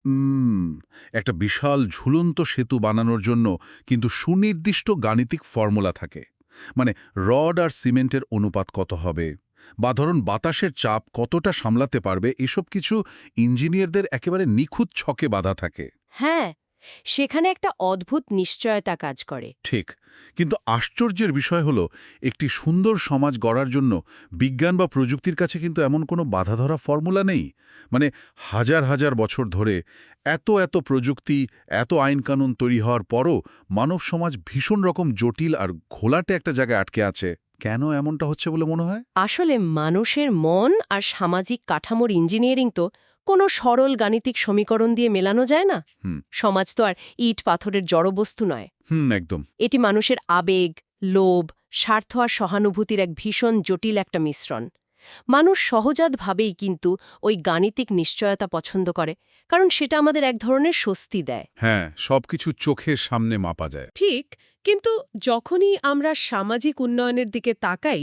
উম, একটা বিশাল ঝুলন্ত সেতু বানানোর জন্য কিন্তু সুনির্দিষ্ট গাণিতিক ফর্মুলা থাকে। মানে রড আর সিমেন্টের অনুপাত কত হবে, বা ধরুন বাতাসের চাপ কতটা সামলাতে পারবে, এসব কিছু ইঞ্জিনিয়ারদের একেবারে নিখুঁত ছকে বাঁধা থাকে। হ্যাঁ, সেখানে একটা অদ্ভুত নিশ্চয়তা কাজ করে। ঠিক। কিন্তু আশ্চর্যের বিষয় হলো, একটি সুন্দর সমাজ গড়ার জন্য বিজ্ঞান বা প্রযুক্তির কাছে কিন্তু এমন কোনো বাঁধাধরা ফর্মুলা নেই। মানে হাজার হাজার বছর ধরে এত এত প্রযুক্তি, এত আইনকানুন তৈরি হওয়ার পরও মানব সমাজ ভীষণ রকম জটিল আর ঘোলাটে একটা জায়গায় আটকে আছে। কেন এমনটা হচ্ছে বলে মনে হয়? আসলে মানুষের মন আর সামাজিক কাঠামোর ইঞ্জিনিয়ারিং তো কোনো সরল গাণিতিক সমীকরণ দিয়ে মেলানো যায় না। হুম সমাজ তো আর ইট পাথরের জড়বস্তু নয়। একদম। এটি মানুষের আবেগ, লোভ, স্বার্থ আর সহানুভূতির এক ভীষণ জটিল একটা মিশ্রণ। মানুষ সহজাতভাবেই কিন্তু ওই গাণিতিক নিশ্চয়তা পছন্দ করে, কারণ সেটা আমাদের এক ধরনের স্বস্তি দেয়। হ্যাঁ, সবকিছু চোখের সামনে মাপা যায়। ঠিক, কিন্তু যখনই আমরা সামাজিক উন্নয়নের দিকে তাকাই,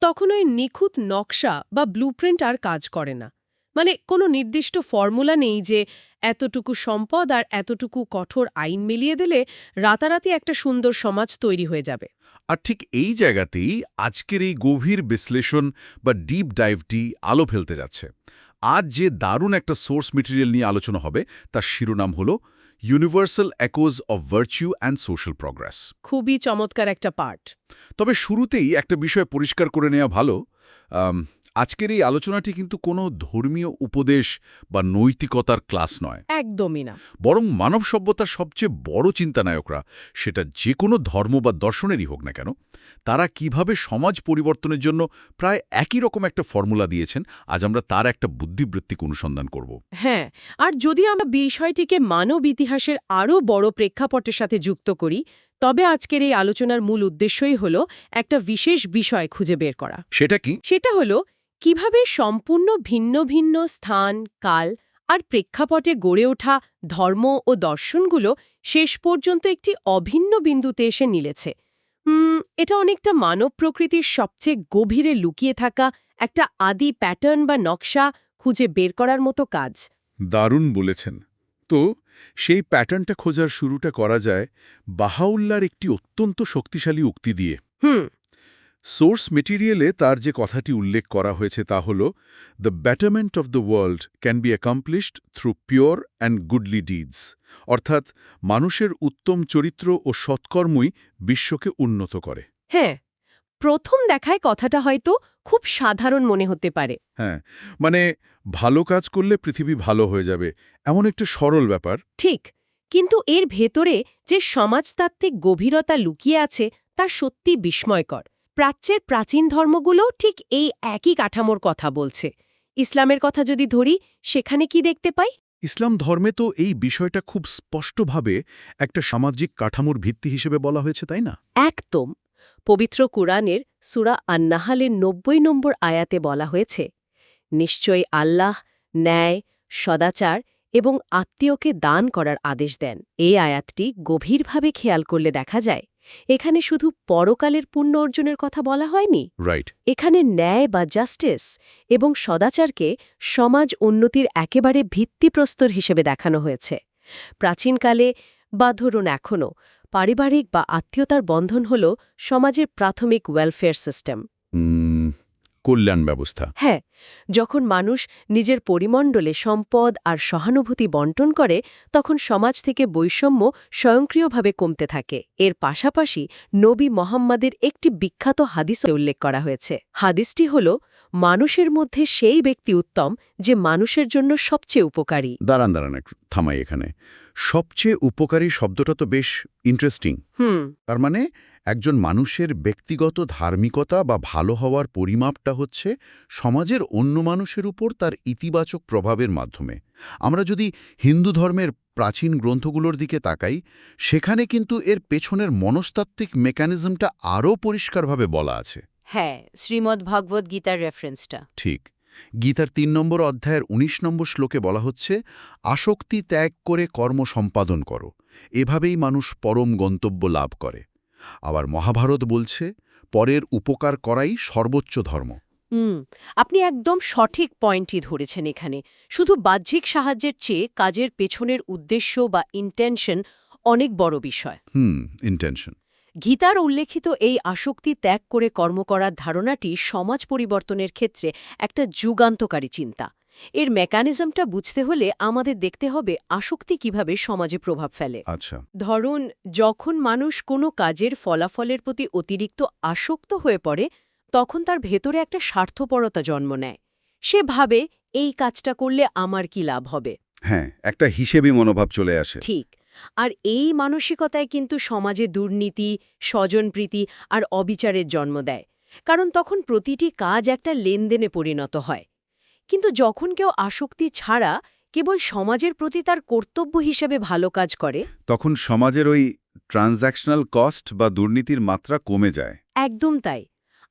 তখন ওই নিখুঁত নকশা বা ব্লুপ্রিন্ট আর কাজ করে না। মানে কোনো নির্দিষ্ট ফর্মুলা নেই যে এতটুকু সম্পদ আর এতটুকু কঠোর আইন মিলিয়ে দিলে রাতারাতি একটা সুন্দর সমাজ তৈরি হয়ে যাবে। আর ঠিক এই জায়গাতেই আজকের এই গভীর বিশ্লেষণ বা ডিপ ডাইভটি আলো ফেলতে যাচ্ছে। আজ যে দারুণ একটা সোর্স মেটেরিয়াল নিয়ে আলোচনা হবে, তার শিরোনাম হল universal echoes of virtue and social progress. খুবই চমৎকার একটা পার্ট। তবে শুরুতেই একটা বিষয় পরিষ্কার করে নেওয়া ভালো। আজকের এই আলোচনাটি কিন্তু কোনো ধর্মীয় উপদেশ বা নৈতিকতার ক্লাস নয়। একদমই না। বরং মানব সভ্যতার সবচেয়ে বড় চিন্তানায়করা, সেটা যে কোনো ধর্ম বা দর্শনেরই হোক না কেন, তারা কিভাবে সমাজ পরিবর্তনের জন্য প্রায় একই রকম একটা ফর্মুলা দিয়েছেন, আজ আমরা তার একটা বুদ্ধিবৃত্তিক অনুসন্ধান করব। হ্যাঁ, আর যদি আমরা বিষয়টিকে মানব ইতিহাসের আরও বড় প্রেক্ষাপটের সাথে যুক্ত করি, তবে আজকের এই আলোচনার মূল উদ্দেশ্যই হল একটা বিশেষ বিষয় খুঁজে বের করা। সেটা কি? সেটা হলো কিভাবে সম্পূর্ণ ভিন্ন ভিন্ন স্থান, কাল আর প্রেক্ষাপটে গড়ে ওঠা ধর্ম ও দর্শনগুলো শেষ পর্যন্ত একটি অভিন্ন বিন্দুতে এসে মিলেছে। এটা অনেকটা মানব প্রকৃতির সবচেয়ে গভীরে লুকিয়ে থাকা একটা আদি প্যাটার্ন বা নকশা খুঁজে বের করার মতো কাজ। দারুণ বলেছেন। তো সেই প্যাটার্নটা খোঁজার শুরুটা করা যায় বাহাউল্লাহর একটি অত্যন্ত শক্তিশালী উক্তি দিয়ে। হুম সোর্স মেটেরিয়ালে তার যে কথাটি উল্লেখ করা হয়েছে তা হল, the ব্যাটারমেন্ট of the world can be accomplished through pure and Goodley deeds. অর্থাৎ মানুষের উত্তম চরিত্র ও সৎকর্মই বিশ্বকে উন্নত করে। হ্যাঁ, প্রথম দেখায় কথাটা হয়তো খুব সাধারণ মনে হতে পারে। হ্যাঁ, মানে ভালো কাজ করলে পৃথিবী ভালো হয়ে যাবে, এমন একটা সরল ব্যাপার। ঠিক, কিন্তু এর ভেতরে যে সমাজতাত্ত্বিক গভীরতা লুকিয়ে আছে তা সত্যি বিস্ময়কর। প্রাচ্যের প্রাচীন ধর্মগুলো ঠিক এই একই কাঠামোর কথা বলছে। ইসলামের কথা যদি ধরি, সেখানে কি দেখতে পাই? ইসলাম ধর্মে তো এই বিষয়টা খুব স্পষ্টভাবে একটা সামাজিক কাঠামোর ভিত্তি হিসেবে বলা হয়েছে, তাই না? একদম। পবিত্র কুরআনের সূরা আন-নাহালের ৯০ নম্বর আয়াতে বলা হয়েছে, নিশ্চয়ই আল্লাহ ন্যায়, সদাচার এবং আত্মীয়কে দান করার আদেশ দেন। এই আয়াতটি গভীরভাবে খেয়াল করলে দেখা যায়, এখানে শুধু পরকালের পুণ্য অর্জনের কথা বলা হয়নি। রাইট। এখানে ন্যায় বা জাস্টিস এবং সদাচারকে সমাজ উন্নতির একেবারে ভিত্তিপ্রস্তর হিসেবে দেখানো হয়েছে। প্রাচীনকালে বা ধরুন এখনও পারিবারিক বা আত্মীয়তার বন্ধন হল সমাজের প্রাথমিক ওয়েলফেয়ার সিস্টেম। কল্যাণ ব্যবস্থা। হ্যাঁ, যখন মানুষ নিজের পরিমণ্ডলে সম্পদ আর সহানুভূতি বন্টন করে, তখন সমাজ থেকে বৈষম্য স্বয়ংক্রিয়ভাবে কমতে থাকে। এর পাশাপাশি নবী মোহাম্মদের একটি বিখ্যাত হাদিস উল্লেখ করা হয়েছে। হাদিসটি হল, মানুষের মধ্যে সেই ব্যক্তি উত্তম যে মানুষের জন্য সবচেয়ে উপকারী। দাঁড়ান একটু থামাই এখানে। সবচেয়ে উপকারী শব্দটা তো বেশ ইন্টারেস্টিং। তার মানে একজন মানুষের ব্যক্তিগত ধার্মিকতা বা ভালো হওয়ার পরিমাপটা হচ্ছে সমাজের অন্য মানুষের উপর তার ইতিবাচক প্রভাবের মাধ্যমে। আমরা যদি হিন্দু ধর্মের প্রাচীন গ্রন্থগুলোর দিকে তাকাই, সেখানে কিন্তু এর পেছনের মনস্তাত্ত্বিক মেকানিজমটা আরও পরিষ্কারভাবে বলা আছে। হ্যাঁ, শ্রীমদ্ ভগবদ্ গীতার রেফারেন্সটা ঠিক। গীতার ৩ নম্বর অধ্যায়ের ১৯ নম্বর শ্লোকে বলা হচ্ছে, আসক্তি ত্যাগ করে কর্ম সম্পাদন করো, এভাবেই মানুষ পরম গন্তব্য লাভ করে। আবার মহাভারত বলছে, পরের উপকার করাই সর্বোচ্চ ধর্ম। আপনি একদম সঠিক পয়েন্টই ধরেছেন এখানে। শুধু বাহ্যিক সাহায্যের চেয়ে কাজের পেছনের উদ্দেশ্য বা ইন্টেনশন অনেক বড় বিষয়। ইন্টেনশন। গীতার উল্লেখিত এই আসক্তি ত্যাগ করে কর্ম করার ধারণাটি সমাজ পরিবর্তনের ক্ষেত্রে একটা যুগান্তকারী চিন্তা। এর মেকানিজমটা বুঝতে হলে আমাদের দেখতে হবে আসক্তি কিভাবে সমাজে প্রভাব ফেলে। আচ্ছা। ধরুন, যখন মানুষ কোনো কাজের ফলাফলের প্রতি অতিরিক্ত আসক্ত হয়ে পড়ে, তখন তার ভেতরে একটা স্বার্থপরতা জন্ম নেয়। সে ভাবে, এই কাজটা করলে আমার কি লাভ হবে। হ্যাঁ, একটা হিসেবি মনোভাব চলে আসে। ঠিক। আর এই মানসিকতায় কিন্তু সমাজে দুর্নীতি, স্বজনপ্রীতি আর অবিচারের জন্ম দেয়। কারণ তখন প্রতিটি কাজ একটা লেনদেনে পরিণত হয়। কিন্তু যখন কেউ আসক্তি ছাড়া কেবল সমাজের প্রতি তার কর্তব্য হিসেবে ভালো কাজ করে, তখন সমাজের ওই ট্রানজ্যাকশনাল কস্ট বা দুর্নীতির মাত্রা কমে যায়। একদম তাই।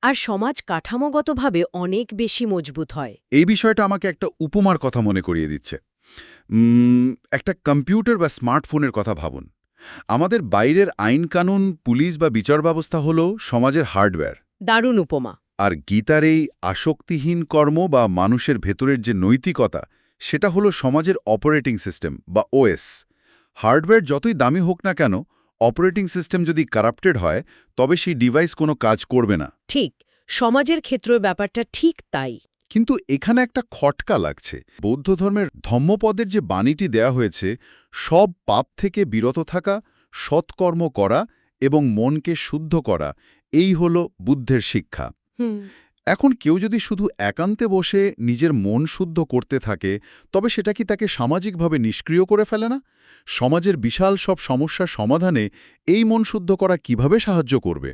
আর সমাজ কাঠামোগতভাবে অনেক বেশি মজবুত হয়। এই বিষয়টা আমাকে একটা উপমার কথা মনে করিয়ে দিচ্ছে। একটা কম্পিউটার বা স্মার্টফোনের কথা ভাবুন। আমাদের বাইরের আইনকানুন, পুলিশ বা বিচার ব্যবস্থা হলো সমাজের হার্ডওয়্যার। দারুণ উপমা। আর গীতার এই আসক্তিহীন কর্ম বা মানুষের ভেতরের যে নৈতিকতা, সেটা হলো সমাজের অপারেটিং সিস্টেম বা ওএস। হার্ডওয়্যার যতই দামি হোক না কেন, অপারেটিং সিস্টেম যদি কারাপ্টেড হয়, তবে সেই ডিভাইস কোনো কাজ করবে না। ঠিক, সমাজের ক্ষেত্রেও ব্যাপারটা ঠিক তাই। কিন্তু এখানে একটা খটকা লাগছে। বৌদ্ধ ধর্মের ধম্মপদের যে বাণীটি দেয়া হয়েছে, সব পাপ থেকে বিরত থাকা, সৎকর্ম করা এবং মনকে শুদ্ধ করা, এই হলো বুদ্ধের শিক্ষা। এখন কেউ যদি শুধু একান্তে বসে নিজের মন শুদ্ধ করতে থাকে, তবে সেটা কি তাকে সামাজিকভাবে নিষ্ক্রিয় করে ফেলে না? সমাজের বিশাল সব সমস্যার সমাধানে এই মন শুদ্ধ করা কিভাবে সাহায্য করবে?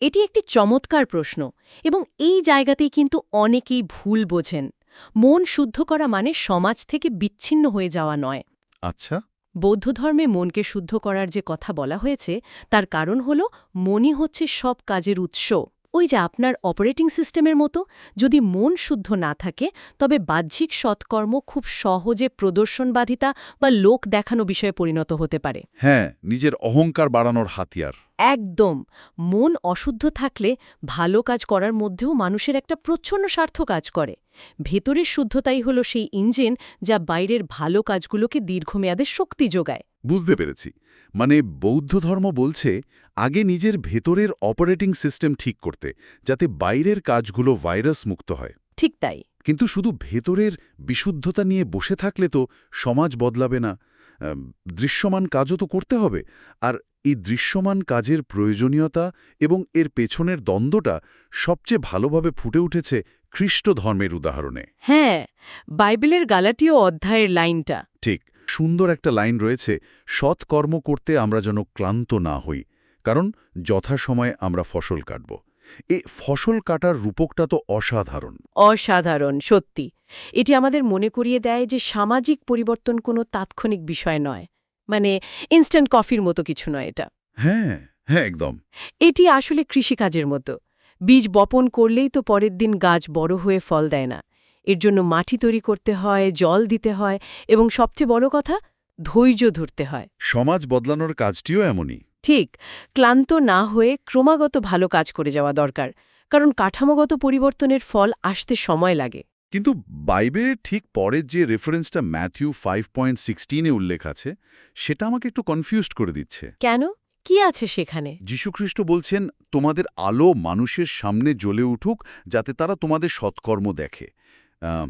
এটি একটি চমৎকার প্রশ্ন, এবং এই জায়গাতেই কিন্তু অনেকেই ভুল বোঝেন। মন শুদ্ধ করা মানে সমাজ থেকে বিচ্ছিন্ন হয়ে যাওয়া নয়। আচ্ছা। বৌদ্ধ ধর্মে মনকে শুদ্ধ করার যে কথা বলা হয়েছে, তার কারণ হল মনই হচ্ছে সব কাজের উৎস। ওই যে আপনার অপারেটিং সিস্টেমের মতো, যদি মন শুদ্ধ না থাকে, তবে বাহ্যিক সৎকর্ম খুব সহজে প্রদর্শনবাদিতা বা লোক দেখানো বিষয়ে পরিণত হতে পারে। হ্যাঁ, নিজের অহংকার বাড়ানোর হাতিয়ার। একদম। মন অশুদ্ধ থাকলে ভালো কাজ করার মধ্যেও মানুষের একটা প্রচ্ছন্ন স্বার্থ কাজ করে। ভেতরের শুদ্ধতাই হলো সেই ইঞ্জিন যা বাইরের ভালো কাজগুলোকে দীর্ঘমেয়াদে শক্তি যোগায়। বুঝতে পেরেছি। মানে বৌদ্ধ ধর্ম বলছে আগে নিজের ভেতরের অপারেটিং সিস্টেম ঠিক করতে, যাতে বাইরের কাজগুলো ভাইরাস মুক্ত হয়। ঠিক তাই। কিন্তু শুধু ভেতরের বিশুদ্ধতা নিয়ে বসে থাকলে তো সমাজ বদলাবে না। দৃশ্যমান কাজও তো করতে হবে। আর এই দৃশ্যমান কাজের প্রয়োজনীয়তা এবং এর পেছনের দ্বন্দ্বটা সবচেয়ে ভালোভাবে ফুটে উঠেছে খ্রিস্ট ধর্মের উদাহরণে। হ্যাঁ, বাইবেলের গালাটীয় অধ্যায়ের লাইনটা ঠিক, সুন্দর একটা লাইন রয়েছে, সৎ কর্ম করতে আমরা যেন ক্লান্ত না হই, কারণ যথাসময়ে আমরা ফসল কাটব। এই ফসল কাটার রূপকটা তো অসাধারণ। অসাধারণ, সত্যি। এটি আমাদের মনে করিয়ে দেয় যে সামাজিক পরিবর্তন কোনো তাৎক্ষণিক বিষয় নয়। মানে ইনস্ট্যান্ট কফির মতো কিছু নয় এটা। হ্যাঁ, হ্যাঁ, একদম। এটি আসলে কৃষিকাজের মতো। বীজ বপন করলেই তো পরের দিন গাছ বড় হয়ে ফল দেয় না। এর জন্য মাটি তৈরি করতে হয়, জল দিতে হয়, এবং সবচেয়ে বড় কথা, ধৈর্য ধরতে হয়। সমাজ বদলানোর কাজটিও এমনই। ঠিক, ক্লান্ত না হয়ে ক্রমাগত ভালো কাজ করে যাওয়া দরকার, কারণ কাঠামোগত পরিবর্তনের ফল আসতে সময় লাগে। কিন্তু বাইবেলের ঠিক পরের যে রেফারেন্সটা ম্যাথিউ 5.16-এ উল্লেখ আছে, সেটা আমাকে একটু কনফিউজড করে দিচ্ছে। কেন? কি আছে সেখানে? যীশুখ্রিস্ট বলছেন, তোমাদের আলো মানুষের সামনে জ্বলে উঠুক, যাতে তারা তোমাদের সৎকর্ম দেখে। আহ,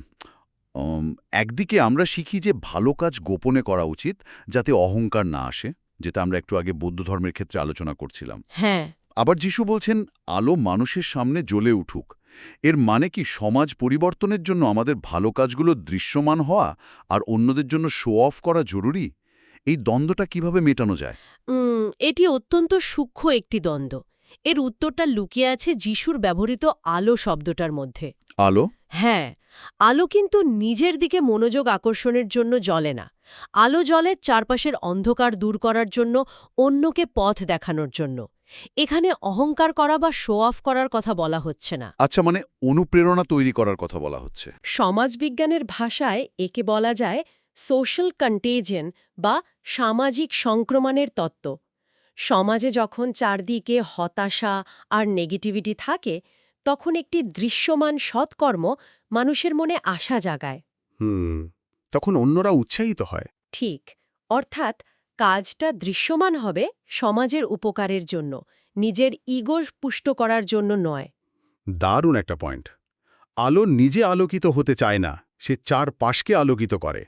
একদিকে আমরা শিখি যে ভালো কাজ গোপনে করা উচিত, যাতে অহংকার না আসে, যেটা আমরা একটু আগে বৌদ্ধ ধর্মের ক্ষেত্রে আলোচনা করছিলাম। হ্যাঁ। আবার যীশু বলছেন, আলো মানুষের সামনে জ্বলে উঠুক। এর মানে কি সমাজ পরিবর্তনের জন্য আমাদের ভালো কাজগুলো দৃশ্যমান হওয়া আর অন্যদের জন্য শো অফ করা জরুরি? এই দ্বন্দ্বটা কিভাবে মেটানো যায়? এটি অত্যন্ত সূক্ষ্ম একটি দ্বন্দ্ব। এর উত্তরটা লুকিয়ে আছে যিশুর ব্যবহৃত আলো শব্দটার মধ্যে। আলো? হ্যাঁ, আলো কিন্তু নিজের দিকে মনোযোগ আকর্ষণের জন্য জ্বলে না। আলো জ্বলে চারপাশের অন্ধকার দূর করার জন্য, অন্যকে পথ দেখানোর জন্য। এখানে অহংকার করা বা শো অফ করার কথা বলা হচ্ছে না। আচ্ছা, মানে অনুপ্রেরণা তৈরি করার কথা বলা হচ্ছে। সমাজবিজ্ঞানের ভাষায় একে বলা যায় সোশ্যাল কন্টেজিয়ন বা সামাজিক সংক্রমণের তত্ত্ব। সমাজে যখন চারদিকে হতাশা আর নেগেটিভিটি থাকে, তখন একটি দৃশ্যমান সৎকর্ম মানুষের মনে আশা জাগায়। তখন অন্যরা উৎসাহিত হয়। ঠিক, অর্থাৎ কাজটা দৃশ্যমান হবে সমাজের উপকারের জন্য, নিজের ইগো পুষ্ট করার জন্য নয়। দারুণ একটা পয়েন্ট। আলো নিজে আলোকিত হতে চায় না, সে চারপাশকে আলোকিত করে।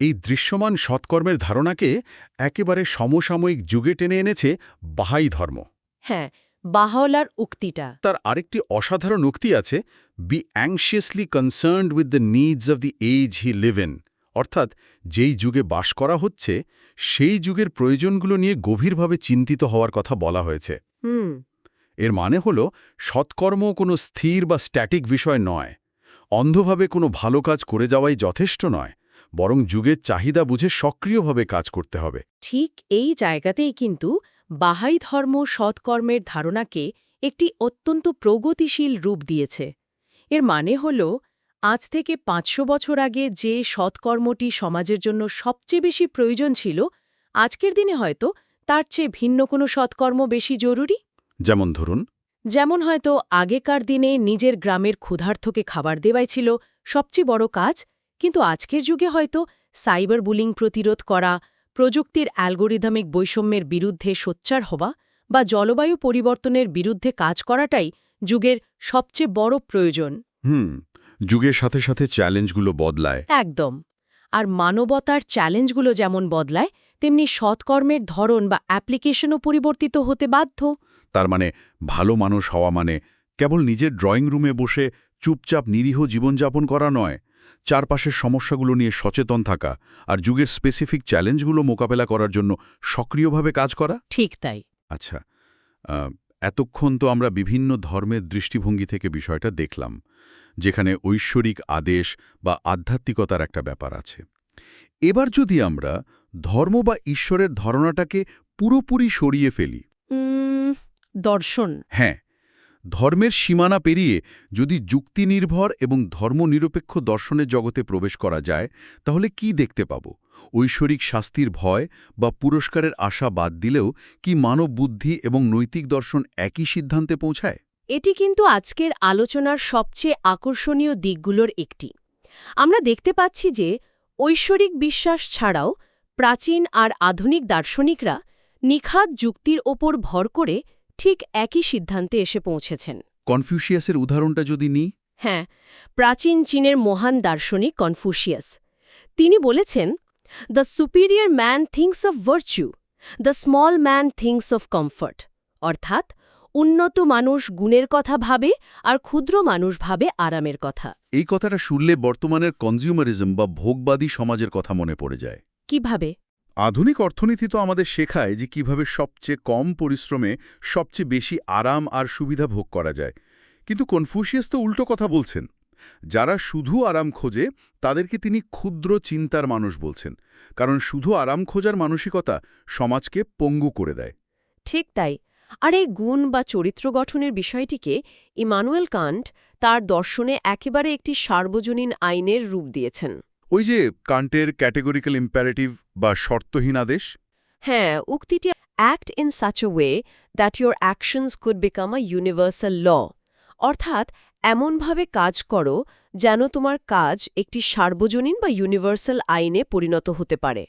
এই দৃশ্যমান সৎকর্মের ধারণাকে একেবারে সমসাময়িক যুগে টেনে এনেছে বাহাই ধর্ম। হ্যাঁ, বাহাওয়ালার উক্তিটা। তার আরেকটি অসাধারণ উক্তি আছে, be anxiously concerned with the needs of the age he live in. অর্থাৎ যেই যুগে বাস করা হচ্ছে সেই যুগের প্রয়োজনগুলো নিয়ে গভীরভাবে চিন্তিত হওয়ার কথা বলা হয়েছে। এর মানে হল সৎকর্ম কোনো স্থির বা স্ট্যাটিক বিষয় নয়, অন্ধভাবে কোনো ভালো কাজ করে যাওয়াই যথেষ্ট নয়, বরং যুগের চাহিদা বুঝে সক্রিয়ভাবে কাজ করতে হবে। ঠিক এই জায়গাতেই কিন্তু বাহাই ধর্ম সৎকর্মের ধারণাকে একটি অত্যন্ত প্রগতিশীল রূপ দিয়েছে। এর মানে হল, আজ থেকে ৫০০ বছর আগে যে সৎকর্মটি সমাজের জন্য সবচেয়ে বেশি প্রয়োজন ছিল, আজকের দিনে হয়তো তার চেয়ে ভিন্ন কোনো সৎকর্ম বেশি জরুরি। যেমন ধরুন, যেমন হয়তো আগেকার দিনে নিজের গ্রামের ক্ষুধার্তকে খাবার দেওয়াই ছিল সবচেয়ে বড় কাজ, কিন্তু আজকের যুগে হয়তো সাইবার বুলিং প্রতিরোধ করা, প্রযুক্তির অ্যালগোরিদমিক বৈষম্যের বিরুদ্ধে সোচ্চার হওয়া বা জলবায়ু পরিবর্তনের বিরুদ্ধে কাজ করাটাই যুগের সবচেয়ে বড় প্রয়োজন। যুগের সাথে সাথে চ্যালেঞ্জগুলো বদলায়। একদম। আর মানবতার চ্যালেঞ্জগুলো যেমন বদলায়, তেমনি সৎকর্মের ধরন বা অ্যাপ্লিকেশনও পরিবর্তিত হতে বাধ্য। তার মানে ভালো মানুষ হওয়া মানে কেবল নিজের ড্রয়িং রুমে বসে চুপচাপ নিরীহ জীবনযাপন করা নয়, চারপাশের সমস্যাগুলো নিয়ে সচেতন থাকা আর যুগের স্পেসিফিক চ্যালেঞ্জগুলো মোকাবেলা করার জন্য সক্রিয়ভাবে কাজ করা। ঠিক তাই। আচ্ছা, এতক্ষণ তো আমরা বিভিন্ন ধর্মের দৃষ্টিভঙ্গি থেকে বিষয়টা দেখলাম, যেখানে ঐশ্বরিক আদেশ বা আধ্যাত্মিকতার একটা ব্যাপার আছে। এবার যদি আমরা ধর্ম বা ঈশ্বরের ধারণাটাকে পুরোপুরি সরিয়ে ফেলি, দর্শন। হ্যাঁ, ধর্মের সীমানা পেরিয়ে যদি যুক্তিনির্ভর এবং ধর্মনিরপেক্ষ দর্শনের জগতে প্রবেশ করা যায়, তাহলে কি দেখতে পাব? ঐশ্বরিক শাস্তির ভয় বা পুরস্কারের আশা বাদ দিলেও কি মানব বুদ্ধি এবং নৈতিক দর্শন একই সিদ্ধান্তে পৌঁছায়? এটি কিন্তু আজকের আলোচনার সবচেয়ে আকর্ষণীয় দিকগুলোর একটি। আমরা দেখতে পাচ্ছি যে ঐশ্বরিক বিশ্বাস ছাড়াও প্রাচীন আর আধুনিক দার্শনিকরা নিখাদ যুক্তির ওপর ভর করে ঠিক একই সিদ্ধান্তে এসে পৌঁছেছেন। কনফিউশিয়াসের উদাহরণটা যদি নিই। হ্যাঁ, প্রাচীন চীনের মহান দার্শনিক কনফুসিয়াস। তিনি বলেছেন, the superior man thinks of virtue, the small man thinks of comfort. অর্থাৎ উন্নত মানুষ গুণের কথা ভাবে আর ক্ষুদ্র মানুষ ভাবে আরামের কথা। এই কথাটা শুনলে বর্তমানের কনজিউমারিজম বা ভোগবাদী সমাজের কথা মনে পড়ে যায়। কিভাবে? আধুনিক অর্থনীতি তো আমাদের শেখায় যে কিভাবে সবচেয়ে কম পরিশ্রমে সবচেয়ে বেশি আরাম আর সুবিধা ভোগ করা যায়, কিন্তু কনফুসিয়াস তো উল্টো কথা বলছেন। যারা শুধু আরাম খোঁজে তাদেরকে তিনি ক্ষুদ্র চিন্তার মানুষ বলছেন, কারণ শুধু আরাম খোঁজার মানসিকতা সমাজকে পঙ্গু করে দেয়। ঠিক তাই। আর এই গুণ বা চরিত্র গঠনের বিষয়টিকে ইমানুয়েল কান্ট তার দর্শনে একেবারে একটি সার্বজনীন আইনের রূপ দিয়েছেন। ওই যে কান্টের ক্যাটেগরিক্যাল ইম্পারেটিভ বা শর্তহীন আদেশ। হ্যাঁ, উক্তিটি act in such a way that your actions could become a universal law. অর্থাৎ এমনভাবে কাজ করো যেন তোমার কাজ একটি সার্বজনীন বা ইউনিভার্সাল আইনে পরিণত হতে পারে।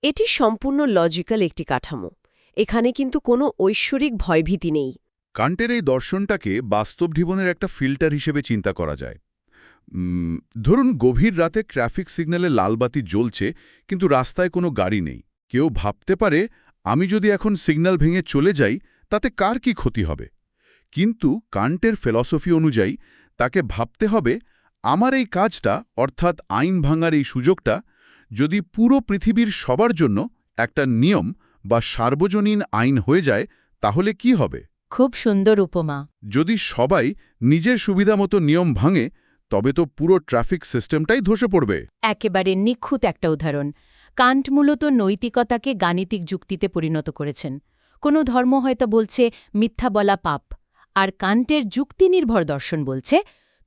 এটি সম্পূর্ণ লজিক্যাল একটি কাঠামো। এখানে কিন্তু কোনো ঐশ্বরিক ভয়ভীতি নেই। কান্টের এই দর্শনটাকে বাস্তব জীবনের একটা ফিল্টার হিসেবে চিন্তা করা যায়। ধরুন গভীর রাতে ট্রাফিক সিগন্যালে লালবাতি জ্বলছে, কিন্তু রাস্তায় কোনো গাড়ি নেই। কেউ ভাবতে পারে, আমি যদি এখন সিগন্যাল ভেঙে চলে যাই তাতে কার কি ক্ষতি হবে? কিন্তু কান্টের ফিলসফি অনুযায়ী তাকে ভাবতে হবে, আমার এই কাজটা অর্থাৎ আইন ভাঙার এই সুযোগটা যদি পুরো পৃথিবীর সবার জন্য একটা নিয়ম বা সার্বজনীন আইন হয়ে যায় তাহলে কি হবে? খুব সুন্দর উপমা। যদি সবাই নিজের সুবিধামতো নিয়ম ভাঙে তবে তো পুরো ট্রাফিক সিস্টেমটাই ধসে পড়বে। একেবারে নিখুঁত একটা উদাহরণ। কান্ট মূলত নৈতিকতাকে গাণিতিক যুক্তিতে পরিণত করেছেন। কোনো ধর্ম হয়তো বলছে মিথ্যা বলা পাপ, আর কান্টের যুক্তিনির্ভর দর্শন বলছে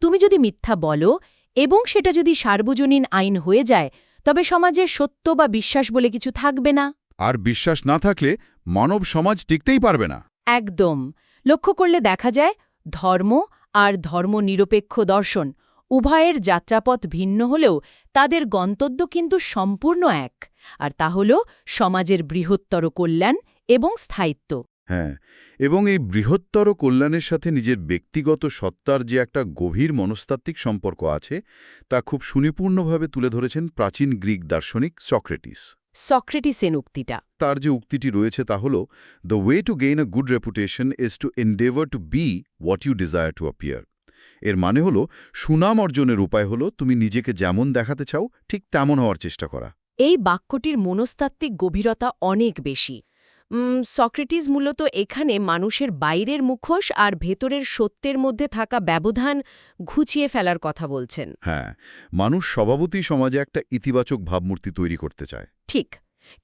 তুমি যদি মিথ্যা বলো এবং সেটা যদি সার্বজনীন আইন হয়ে যায় তবে সমাজের সত্য বা বিশ্বাস বলে কিছু থাকবে না। আর বিশ্বাস না থাকলে মানব সমাজ টিকতেই পারবে না। একদম। লক্ষ্য করলে দেখা যায় ধর্ম আর ধর্মনিরপেক্ষ দর্শন উভয়ের যাত্রাপথ ভিন্ন হলেও তাদের গন্তব্য কিন্তু সম্পূর্ণ এক, আর তা হল সমাজের বৃহত্তর কল্যাণ এবং স্থায়িত্ব। হ্যাঁ, এবং এই বৃহত্তর কল্যাণের সাথে নিজের ব্যক্তিগত সত্তার যে একটা গভীর মনস্তাত্ত্বিক সম্পর্ক আছে তা খুব সুনিপুণভাবে তুলে ধরেছেন প্রাচীন গ্রিক দার্শনিক সক্রেটিস। সক্রেটিসের উক্তিটা তার যে উক্তিটি রয়েছে তা হল, the way to gain a good reputation is to endeavour to be what you desire to appear. এর মানে হলো, সুনাম অর্জনের উপায় হলো তুমি নিজেকে যেমন দেখাতে চাও ঠিক তেমন হওয়ার চেষ্টা করা। এই বাক্যটির মনস্তাত্ত্বিক গভীরতা অনেক বেশি। সক্রেটিস মূলত এখানে মানুষের বাইরের মুখোশ আর ভেতরের সত্যের মধ্যে থাকা ব্যবধান ঘুচিয়ে ফেলার কথা বলছেন। হ্যাঁ, মানুষ স্বভাবতই সমাজে একটা ইতিবাচক ভাবমূর্তি তৈরি করতে চায়। ঠিক,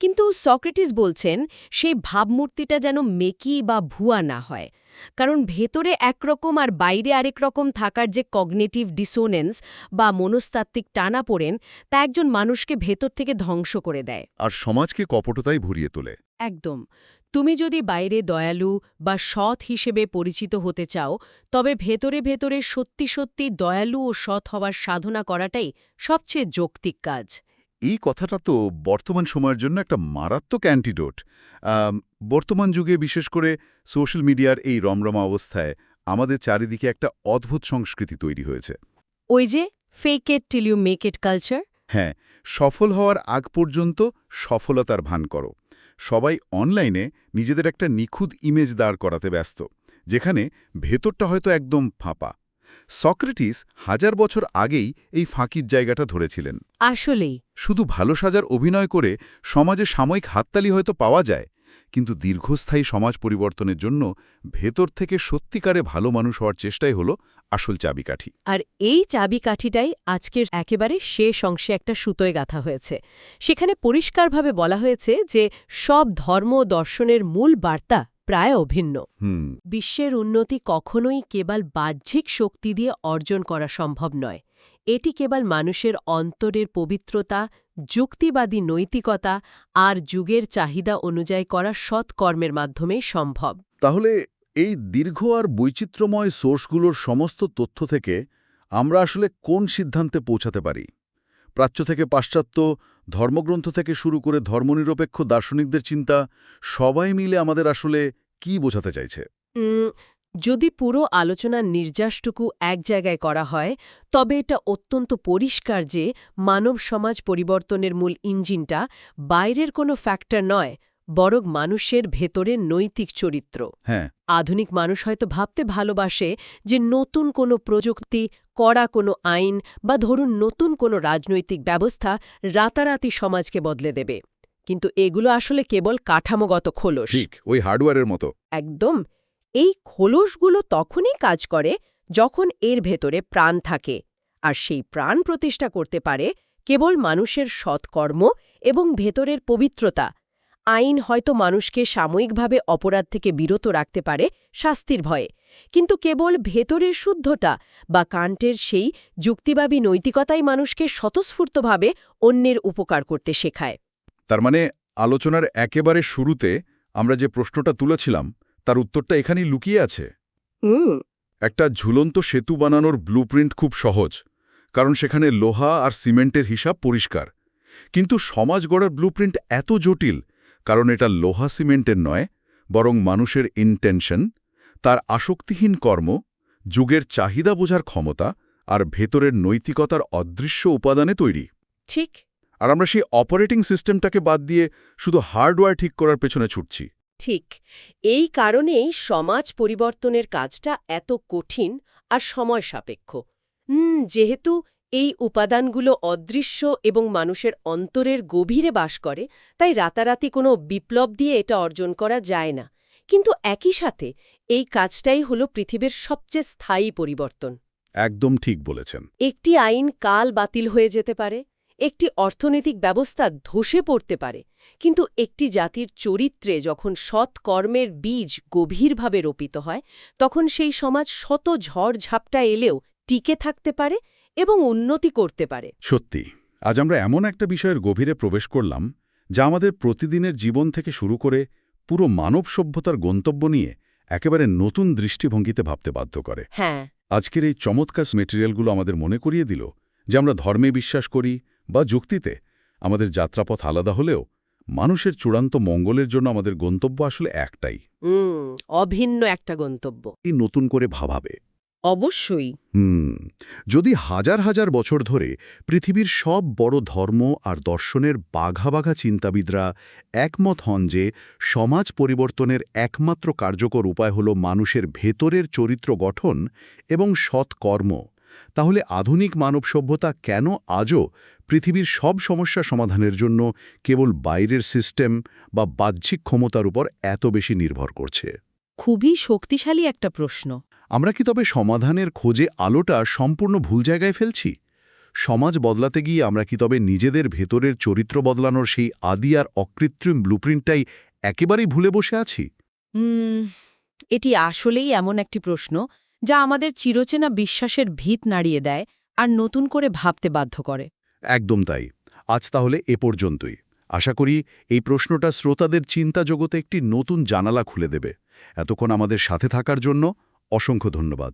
কিন্তু সক্রেটিস বলছেন সেই ভাবমূর্তিটা যেন মেকি বা ভুয়া না হয়, কারণ ভেতরে একরকম আর বাইরে আরেক রকম থাকার যে কগনিটিভ ডিসোনেন্স বা মনস্তাত্ত্বিক টানাপোড়েন, তা একজন মানুষকে ভেতর থেকে ধ্বংস করে দেয় আর সমাজকে কপটতাই ভরিয়ে তোলে। একদম। তুমি যদি বাইরে দয়ালু বা সৎ হিসেবে পরিচিত হতে চাও, তবে ভেতরে ভেতরে সত্যি সত্যি দয়ালু ও সৎ হওয়ার সাধনা করাটাই সবচেয়ে যৌক্তিক কাজ। এই কথাটা তো বর্তমান সময়ের জন্য একটা মারাত্মক অ্যান্টিডোট। বর্তমান যুগে বিশেষ করে সোশ্যাল মিডিয়ার এই রমরমা অবস্থায় আমাদের চারিদিকে একটা অদ্ভুত সংস্কৃতি তৈরি হয়েছে। ওই যে fake it till you make it culture. হ্যাঁ, সফল হওয়ার আগ পর্যন্ত সফলতার ভান করো। সবাই অনলাইনে নিজেদের একটা নিখুঁত ইমেজ দাঁড় করাতে ব্যস্ত, যেখানে ভেতরটা হয়তো একদম ফাঁপা। সক্রেটিস 1000 বছর আগেই এই ফাঁকির জায়গাটা ধরেছিলেন। আসলেই শুধু ভালো সাজার অভিনয় করে সমাজে সাময়িক হাততালি হয়তো পাওয়া যায়, কিন্তু দীর্ঘস্থায়ী সমাজ পরিবর্তনের জন্য ভেতর থেকে সত্যিকারে ভালো মানুষ হওয়ার চেষ্টাই হলো আসল চাবিকাঠি। আর এই চাবিকাঠিটাই আজকের একেবারে শেষ অংশে একটা সুতোয় গাঁথা হয়েছে। সেখানে পরিষ্কারভাবে বলা হয়েছে যে সব ধর্ম ও দর্শনের মূল বার্তা প্রায় অভিন্ন। বিশ্বের উন্নতি কখনোই কেবল বাহ্যিক শক্তি দিয়ে অর্জন করা সম্ভব নয়। এটি কেবল মানুষের অন্তরের পবিত্রতা, যুক্তিবাদী নৈতিকতা আর যুগের চাহিদা অনুযায়ী করা সৎকর্মের মাধ্যমেই সম্ভব। তাহলে এই দীর্ঘ আর বৈচিত্র্যময় সোর্সগুলোর সমস্ত তথ্য থেকে আমরা আসলে কোন সিদ্ধান্তে পৌঁছাতে পারি? প্রাচ্য থেকে পাশ্চাত্য, ধর্মগ্রন্থ থেকে শুরু করে ধর্মনিরপেক্ষ দার্শনিকদের চিন্তা, সবাই মিলে আমাদের আসলে কি বোঝাতে চাইছে? যদি পুরো আলোচনার নির্যাসটুকু এক জায়গায় করা হয়, তবে এটা অত্যন্ত পরিষ্কার যে মানব সমাজ পরিবর্তনের মূল ইঞ্জিনটা বাইরের কোনো ফ্যাক্টর নয়, বরং মানুষের ভেতরের নৈতিক চরিত্র। হ্যাঁ, আধুনিক মানুষ হয়তো ভাবতে ভালোবাসে যে নতুন কোনো প্রযুক্তি, কড়া কোনো আইন বা ধরুন নতুন কোনো রাজনৈতিক ব্যবস্থা রাতারাতি সমাজকে বদলে দেবে। কিন্তু এগুলো আসলে কেবল কাঠামোগত খোলস। ঠিক ওই হার্ডওয়্যারের মতো। একদম। এই খোলসগুলো তখনই কাজ করে যখন এর ভেতরে প্রাণ থাকে, আর সেই প্রাণ প্রতিষ্ঠা করতে পারে কেবল মানুষের সৎকর্ম এবং ভেতরের পবিত্রতা। আইন হয়তো মানুষকে সাময়িকভাবে অপরাধ থেকে বিরত রাখতে পারে শাস্তির ভয়ে, কিন্তু কেবল ভেতরের শুদ্ধতা বা কান্টের সেই যুক্তিবাদী নৈতিকতাই মানুষকে স্বতঃস্ফূর্তভাবে অন্যের উপকার করতে শেখায়। তার মানে আলোচনার একেবারে শুরুতে আমরা যে প্রশ্নটা তুলেছিলাম তার উত্তরটা এখানেই লুকিয়ে আছে। একটা ঝুলন্ত সেতু বানানোর ব্লুপ্রিন্ট খুব সহজ, কারণ সেখানে লোহা আর সিমেন্টের হিসাব পরিষ্কার। কিন্তু সমাজ গড়ার ব্লুপ্রিন্ট এত জটিল, কারণ এটা লোহা সিমেন্টের নয়, বরং মানুষের ইন্টেনশন, তার আসক্তিহীন কর্ম, যুগের চাহিদা বোঝার ক্ষমতা আর ভেতরের নৈতিকতার অদৃশ্য উপাদানে তৈরি। ঠিক। আর আমরা সেই অপারেটিং সিস্টেমটাকে বাদ দিয়ে শুধু হার্ডওয়্যার ঠিক করার পেছনে ছুটছি। ঠিক। এই কারণেই সমাজ পরিবর্তনের কাজটা এত কঠিন আর সময় সাপেক্ষ। যেহেতু এই উপাদানগুলো অদৃশ্য এবং মানুষের অন্তরের গভীরে বাস করে, তাই রাতারাতি কোনো বিপ্লব দিয়ে এটা অর্জন করা যায় না। কিন্তু একই সাথে এই কাজটাই হলো পৃথিবীর সবচেয়ে স্থায়ী পরিবর্তন। একদম ঠিক বলেছেন। একটি আইন কাল বাতিল হয়ে যেতে পারে, একটি অর্থনৈতিক ব্যবস্থা ধসে পড়তে পারে, কিন্তু একটি জাতির চরিত্রে যখন সৎ কর্মের বীজ গভীরভাবে রোপিত হয়, তখন সেই সমাজ শত ঝড় ঝাপটা এলেও টিকে থাকতে পারে এবং উন্নতি করতে পারে। সত্যি, আজ আমরা এমন একটা বিষয়ের গভীরে প্রবেশ করলাম যা আমাদের প্রতিদিনের জীবন থেকে শুরু করে পুরো মানব সভ্যতার গন্তব্য নিয়ে একেবারে নতুন দৃষ্টিভঙ্গিতে ভাবতে বাধ্য করে। হ্যাঁ, আজকের এই চমৎকার মেটেরিয়ালগুলো আমাদের মনে করিয়ে দিল যে আমরা ধর্মে বিশ্বাস করি বা যুক্তিতে, আমাদের যাত্রাপথ আলাদা হলেও মানুষের চূড়ান্ত মঙ্গলের জন্য আমাদের গন্তব্য আসলে একটাই। অভিন্ন একটা গন্তব্য। এই নতুন করে ভাবাবে। অবশ্যই। যদি হাজার হাজার বছর ধরে পৃথিবীর সব বড় ধর্ম আর দর্শনের বাঘা বাঘা চিন্তাবিদরা একমত হন যে সমাজ পরিবর্তনের একমাত্র কার্যকর উপায় হল মানুষের ভেতরের চরিত্র গঠন এবং সৎকর্ম, তাহলে আধুনিক মানব সভ্যতা কেন আজও পৃথিবীর সব সমস্যা সমাধানের জন্য কেবল বাইরের সিস্টেম বা বাহ্যিক ক্ষমতার উপর এত বেশি নির্ভর করছে? খুবই শক্তিশালী একটা প্রশ্ন। আমরা কি তবে সমাধানের খোঁজে আলোটা সম্পূর্ণ ভুল জায়গায় ফেলছি? সমাজ বদলাতে গিয়ে আমরা কি তবে নিজেদের ভেতরের চরিত্র বদলানোর সেই আদি আর অকৃত্রিম ব্লুপ্রিন্টটাই একেবারেই ভুলে বসে আছি? এটি আসলেই এমন একটি প্রশ্ন যা আমাদের চিরচেনা বিশ্বাসের ভিত নাড়িয়ে দেয় আর নতুন করে ভাবতে বাধ্য করে। একদম তাই। আজ তাহলে এ পর্যন্তই। আশা করি এই প্রশ্নটা শ্রোতাদের চিন্তা জগতে একটি নতুন জানালা খুলে দেবে। এতক্ষণ আমাদের সাথে থাকার জন্য অসংখ্য ধন্যবাদ।